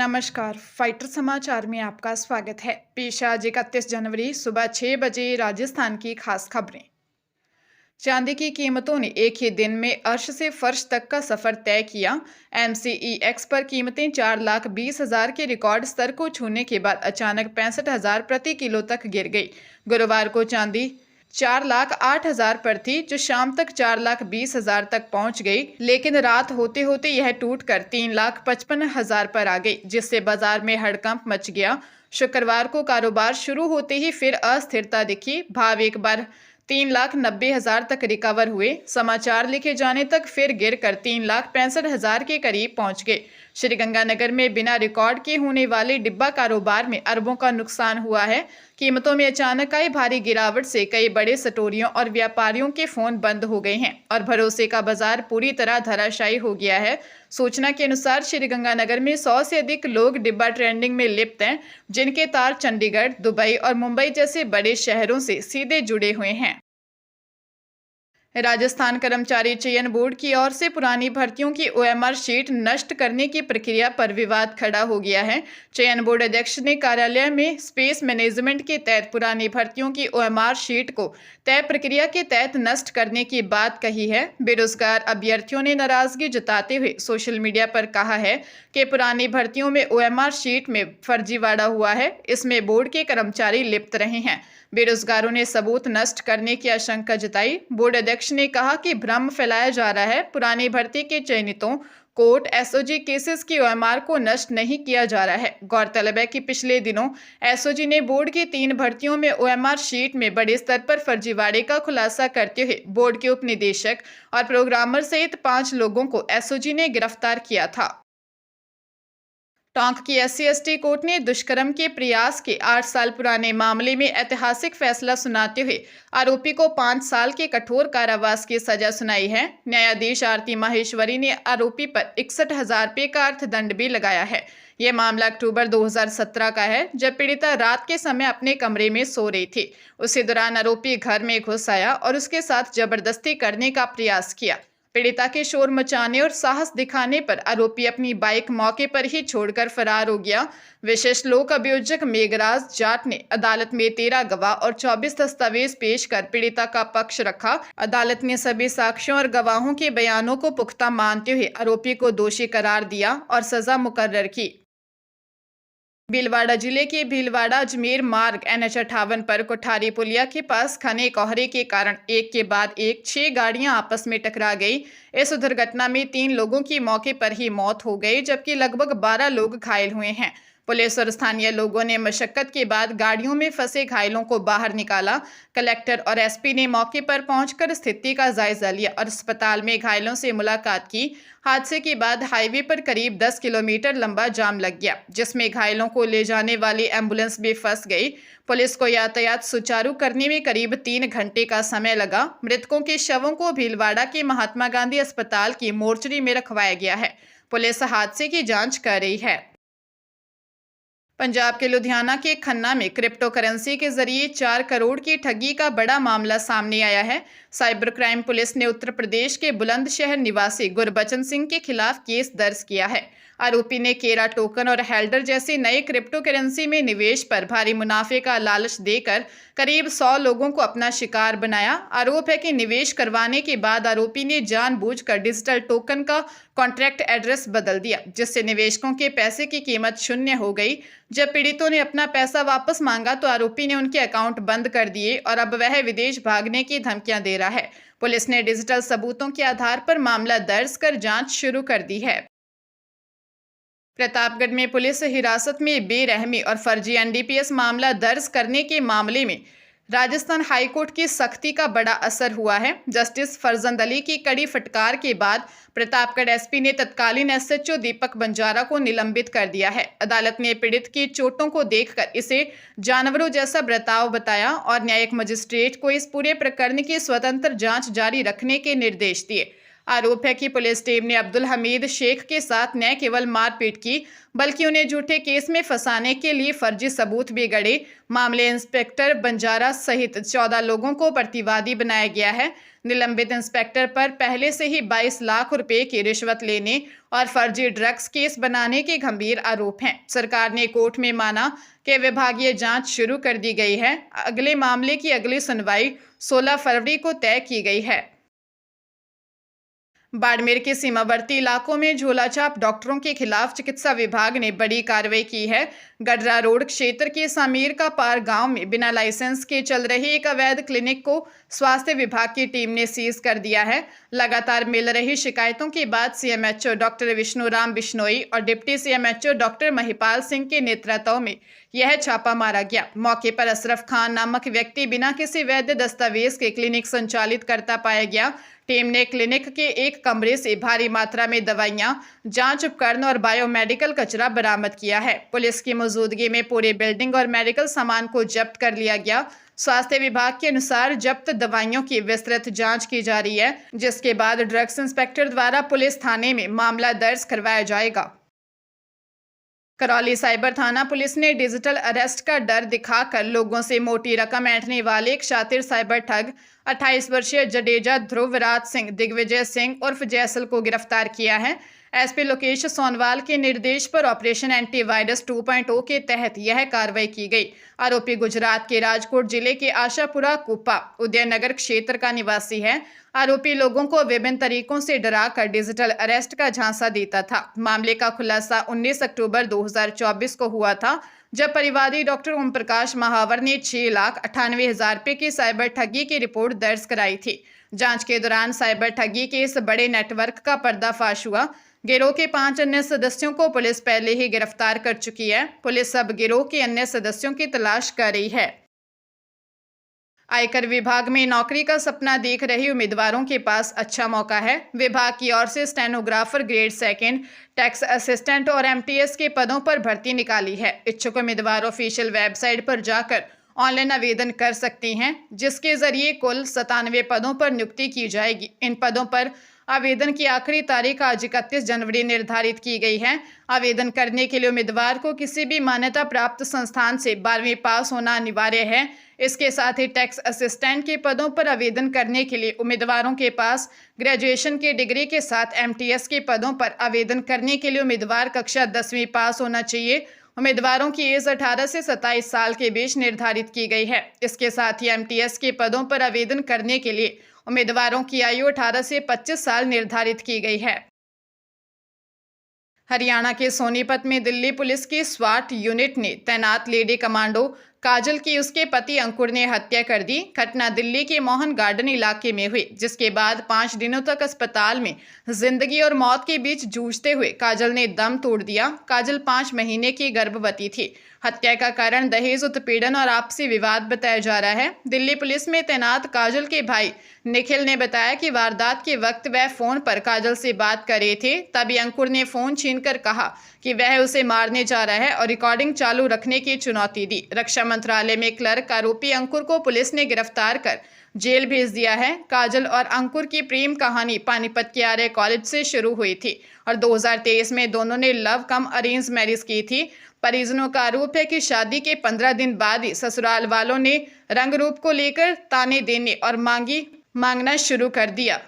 नमस्कार। फाइटर समाचार में आपका स्वागत है। पेश है आज 31 जनवरी सुबह 6 बजे राजस्थान की खास खबरें। चांदी की कीमतों ने एक ही दिन में अर्श से फर्श तक का सफर तय किया। MCEX पर कीमतें 4,20,000 के रिकॉर्ड स्तर को छूने के बाद अचानक 65,000 प्रति किलो तक गिर गई। गुरुवार को चांदी 4,08,000 पर थी, जो शाम तक 4,20,000 तक पहुंच गई, लेकिन रात होते होते यह टूटकर 3,55,000 पर आ गई, जिससे बाजार में हड़कंप मच गया। शुक्रवार को कारोबार शुरू होते ही फिर अस्थिरता दिखी। भाव एक बार 3,90,000 तक रिकवर हुए। समाचार लिखे जाने तक फिर गिरकर 3,65,000 के करीब पहुंच गए। श्रीगंगानगर में बिना रिकॉर्ड के होने वाले डिब्बा कारोबार में अरबों का नुकसान हुआ है। कीमतों में अचानक आई भारी गिरावट से कई बड़े स्टोरियों और व्यापारियों के फोन बंद हो गए हैं और भरोसे का बाजार पूरी तरह धराशायी हो गया है। सूचना के अनुसार श्रीगंगानगर में 100 से अधिक लोग डिब्बा ट्रेडिंग में लिप्त हैं, जिनके तार चंडीगढ़, दुबई और मुंबई जैसे बड़े शहरों से सीधे जुड़े हुए हैं। राजस्थान कर्मचारी चयन बोर्ड की ओर से पुरानी भर्तियों की OMR शीट नष्ट करने की प्रक्रिया पर विवाद खड़ा हो गया है। चयन बोर्ड अध्यक्ष ने कार्यालय में स्पेस मैनेजमेंट के तहत पुरानी भर्तियों की OMR शीट को तय प्रक्रिया के तहत नष्ट करने की बात कही है। बेरोजगार अभ्यर्थियों ने नाराजगी जताते हुए सोशल मीडिया पर कहा है कि पुरानी भर्तियों में OMR शीट में फर्जीवाड़ा हुआ है। इसमें बोर्ड के कर्मचारी लिप्त रहे हैं। बेरोजगारों ने सबूत नष्ट करने की आशंका जताई। बोर्ड अध्यक्ष ने कहा कि भ्रम फैलाया जा रहा है। पुरानी भर्ती के चयनितों कोर्ट SOG केसेस की OMR को नष्ट नहीं किया जा रहा है। गौरतलब है कि पिछले दिनों SOG ने बोर्ड की 3 भर्तियों में OMR शीट में बड़े स्तर पर फर्जीवाड़े का खुलासा करते हुए बोर्ड के उप निदेशक और प्रोग्रामर सहित 5 लोगों को SOG ने गिरफ्तार किया था। टोंक की SC/ST कोर्ट ने दुष्कर्म के प्रयास के 8 साल पुराने मामले में ऐतिहासिक फैसला सुनाते हुए आरोपी को 5 साल के कठोर कारावास की सजा सुनाई है। न्यायाधीश आरती माहेश्वरी ने आरोपी पर 61,000 रुपये का अर्थदंड भी लगाया है। यह मामला अक्टूबर 2017 का है, जब पीड़िता रात के समय अपने कमरे में सो रही थी। उसी दौरान आरोपी घर में घुस आया और उसके साथ जबरदस्ती करने का प्रयास किया। पीड़िता के शोर मचाने और साहस दिखाने पर आरोपी अपनी बाइक मौके पर ही छोड़कर फरार हो गया। विशेष लोक अभियोजक मेघराज जाट ने अदालत में 13 गवाह और 24 दस्तावेज पेश कर पीड़िता का पक्ष रखा। अदालत ने सभी साक्ष्यों और गवाहों के बयानों को पुख्ता मानते हुए आरोपी को दोषी करार दिया और सजा मुकर्रर की। भीलवाड़ा जिले के भीलवाड़ा अजमेर मार्ग NH58 पर कोठारी पुलिया के पास घने कोहरे के कारण एक के बाद एक 6 गाड़ियां आपस में टकरा गई। इस दुर्घटना में 3 लोगों की मौके पर ही मौत हो गई, जबकि लगभग 12 लोग घायल हुए हैं। पुलिस और स्थानीय लोगों ने मशक्कत के बाद गाड़ियों में फंसे घायलों को बाहर निकाला। कलेक्टर और SP ने मौके पर पहुंचकर स्थिति का जायजा लिया और अस्पताल में घायलों से मुलाकात की। हादसे के बाद हाईवे पर करीब 10 किलोमीटर लंबा जाम लग गया, जिसमें घायलों को ले जाने वाली एम्बुलेंस भी फंस गई। पुलिस को यातायात सुचारू करने में करीब 3 घंटे का समय लगा। मृतकों के शवों को भीलवाड़ा के महात्मा गांधी अस्पताल की मोर्चरी में रखवाया गया है। पुलिस हादसे की जांच कर रही है। पंजाब के लुधियाना के खन्ना में क्रिप्टो करेंसी के जरिए 4 करोड़ की ठगी का बड़ा मामला सामने आया है। साइबर क्राइम पुलिस ने उत्तर प्रदेश के बुलंदशहर निवासी गुरबचन सिंह के खिलाफ केस दर्ज किया है। आरोपी ने केरा टोकन और हेल्डर जैसे नए क्रिप्टो करेंसी में निवेश पर भारी मुनाफे का लालच देकर करीब 100 लोगों को अपना शिकार बनाया। आरोप है कि निवेश करवाने के बाद आरोपी ने जानबूझकर डिजिटल टोकन का कॉन्ट्रैक्ट एड्रेस बदल दिया, जिससे निवेशकों के पैसे की कीमत शून्य हो गई। जब पीड़ितों ने अपना पैसा वापस मांगा तो आरोपी ने उनके अकाउंट बंद कर दिए और अब वह विदेश भागने की धमकियां दे रहा है। पुलिस ने डिजिटल सबूतों के आधार पर मामला दर्ज कर जांच शुरू कर दी है। प्रतापगढ़ में पुलिस हिरासत में बेरहमी और फर्जी NDPS मामला दर्ज करने के मामले में राजस्थान हाईकोर्ट की सख्ती का बड़ा असर हुआ है। जस्टिस फरजंद अली की कड़ी फटकार के बाद प्रतापगढ़ SP ने तत्कालीन SHO दीपक बंजारा को निलंबित कर दिया है। अदालत ने पीड़ित की चोटों को देखकर इसे जानवरों जैसा बर्ताव बताया और न्यायिक मजिस्ट्रेट को इस पूरे प्रकरण की स्वतंत्र जांच जारी रखने के निर्देश दिए। आरोप है कि पुलिस टीम ने अब्दुल हमीद शेख के साथ न केवल मारपीट की बल्कि उन्हें झूठे केस में फंसाने के लिए फर्जी सबूत भी गढ़े। मामले इंस्पेक्टर बंजारा सहित 14 लोगों को प्रतिवादी बनाया गया है। निलंबित इंस्पेक्टर पर पहले से ही 22 लाख रुपए की रिश्वत लेने और फर्जी ड्रग्स केस बनाने के गंभीर आरोप हैं। सरकार ने कोर्ट में माना कि विभागीय जांच शुरू कर दी गई है। अगले मामले की अगली सुनवाई 16 फरवरी को तय की गई है। बाड़मेर के सीमावर्ती इलाकों में झोलाछाप डॉक्टरों के खिलाफ चिकित्सा विभाग ने बड़ी कार्रवाई की है। गडरा रोड क्षेत्र के सामीर का पार गांव में बिना लाइसेंस के चल रहे एक अवैध क्लिनिक को स्वास्थ्य विभाग की टीम ने सीज कर दिया है। लगातार मिल रही शिकायतों के बाद सीएमएचओ डॉक्टर विष्णुराम बिश्नोई और deputy CMHO doctor Mahipal Singh के नेतृत्व में यह छापा मारा गया। मौके पर अशरफ खान नामक व्यक्ति बिना किसी वैध दस्तावेज के क्लिनिक संचालित करता पाया गया। टीम ने क्लिनिक के एक कमरे से भारी मात्रा में दवाइयां, जांच उपकरण और बायोमेडिकल कचरा बरामद किया है। पुलिस की मौजूदगी में पूरे बिल्डिंग और मेडिकल सामान को जब्त कर लिया गया। स्वास्थ्य विभाग के अनुसार जब्त दवाइयों की विस्तृत जांच की जा रही है, जिसके बाद ड्रग्स इंस्पेक्टर द्वारा पुलिस थाने में मामला दर्ज करवाया जाएगा। करौली साइबर थाना पुलिस ने डिजिटल अरेस्ट का डर दिखाकर लोगों से मोटी रकम ऐंठने वाले एक शातिर साइबर ठग 28 वर्षीय जडेजा ध्रुवराज सिंह दिग्विजय सिंह उर्फ जैसल को गिरफ्तार किया है। एसपी लोकेश सोनवाल के निर्देश पर ऑपरेशन एंटीवायरस 2.0 के तहत यह कार्रवाई की गई। आरोपी गुजरात के राजकोट जिले के आशापुरा कुप्पा उदयनगर क्षेत्र का निवासी है। आरोपी लोगों को विभिन्न तरीकों से डराकर डिजिटल अरेस्ट का झांसा देता था। मामले का खुलासा 19 अक्टूबर 2024 को हुआ था, जब परिवादी डॉक्टर ओम प्रकाश महावर ने 6,98,000 रुपये की साइबर ठगी की रिपोर्ट दर्ज कराई थी। जांच के दौरान साइबर ठगी के इस बड़े नेटवर्क का पर्दाफाश हुआ। गिरोह के 5 अन्य सदस्यों को पुलिस पहले ही गिरफ्तार कर चुकी है। पुलिस अब गिरोह के अन्य सदस्यों की तलाश कर रही है। आयकर विभाग में नौकरी का सपना देख रहे उम्मीदवारों के पास अच्छा मौका है। विभाग की ओर से स्टेनोग्राफर ग्रेड 2, टैक्स असिस्टेंट और एमटीएस के पदों पर भर्ती निकाली है। इच्छुक उम्मीदवार ऑफिशियल वेबसाइट पर जाकर ऑनलाइन आवेदन कर सकती हैं, जिसके जरिए कुल 97 पदों पर नियुक्ति की जाएगी। इन पदों पर आवेदन की आखिरी तारीख आज 31 जनवरी निर्धारित की गई है। आवेदन करने के लिए उम्मीदवार को किसी भी मान्यता प्राप्त संस्थान से 12वीं पास होना अनिवार्य है। इसके साथ ही टैक्स असिस्टेंट के पदों पर आवेदन करने के लिए उम्मीदवारों के पास ग्रेजुएशन की डिग्री के साथ एमटीएस के पदों पर आवेदन करने के लिए उम्मीदवार कक्षा 10वीं पास होना चाहिए। उम्मीदवारों की एज 18 से 27 साल के बीच निर्धारित की गई है। इसके साथ ही एमटीएस के पदों पर आवेदन करने के लिए उम्मीदवारों की आयु 18 से 25 साल निर्धारित की गई है। हरियाणा के सोनीपत में दिल्ली पुलिस की स्वाट यूनिट ने तैनात लेडी कमांडो काजल की उसके पति अंकुर ने हत्या कर दी। घटना दिल्ली के मोहन गार्डन इलाके में हुई, जिसके बाद 5 दिनों तक अस्पताल में जिंदगी और मौत के बीच जूझते हुए काजल ने दम तोड़ दिया। काजल 5 महीने की गर्भवती थी। हत्या का कारण दहेज उत्पीड़न और आपसी विवाद बताया जा रहा है। दिल्ली पुलिस में तैनात काजल के भाई निखिल ने बताया कि वारदात के वक्त वह फोन पर काजल से बात कर रहे थे। तभी अंकुर ने फोन छीनकर कहा कि वह उसे मारने जा रहा है और रिकॉर्डिंग चालू रखने की चुनौती दी। रक्षा मंत्रालय में क्लर्क आरोपी अंकुर को पुलिस ने गिरफ्तार कर जेल भेज दिया है। काजल और अंकुर की प्रेम कहानी पानीपत के आर्य कॉलेज से शुरू हुई थी और 2023 में दोनों ने लव कम अरेंज मैरिज की थी। परिजनों का आरोप है कि शादी के 15 दिन बाद ही ससुराल वालों ने रंग रूप को लेकर ताने देने और मांगना शुरू कर दिया।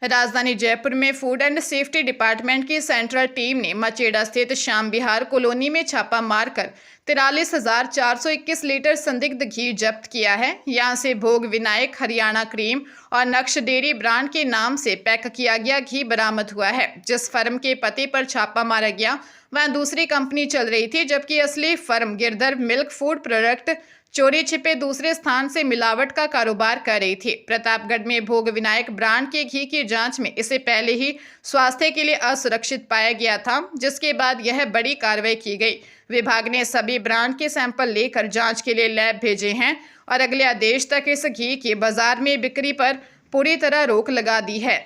राजधानी जयपुर में फूड एंड सेफ्टी डिपार्टमेंट की सेंट्रल टीम ने मचेड़ा स्थित श्याम विहार कॉलोनी में छापा मारकर 43,421 लीटर संदिग्ध घी जब्त किया है। यहां से भोग विनायक हरियाणा क्रीम और नक्श डेयरी ब्रांड के नाम से पैक किया गया घी बरामद हुआ है। जिस फर्म के पते पर छापा मारा गया वहां दूसरी कंपनी चल रही थी, जबकि असली firm Girdhar milk food product चोरी छिपे दूसरे स्थान से मिलावट का कारोबार कर रही थी। प्रतापगढ़ में भोग विनायक ब्रांड के घी की जांच में इसे पहले ही स्वास्थ्य के लिए असुरक्षित पाया गया था, जिसके बाद यह बड़ी कार्रवाई की गई। विभाग ने सभी ब्रांड के सैंपल लेकर जांच के लिए लैब भेजे हैं और अगले आदेश तक इस घी की बाजार में बिक्री पर पूरी तरह रोक लगा दी है।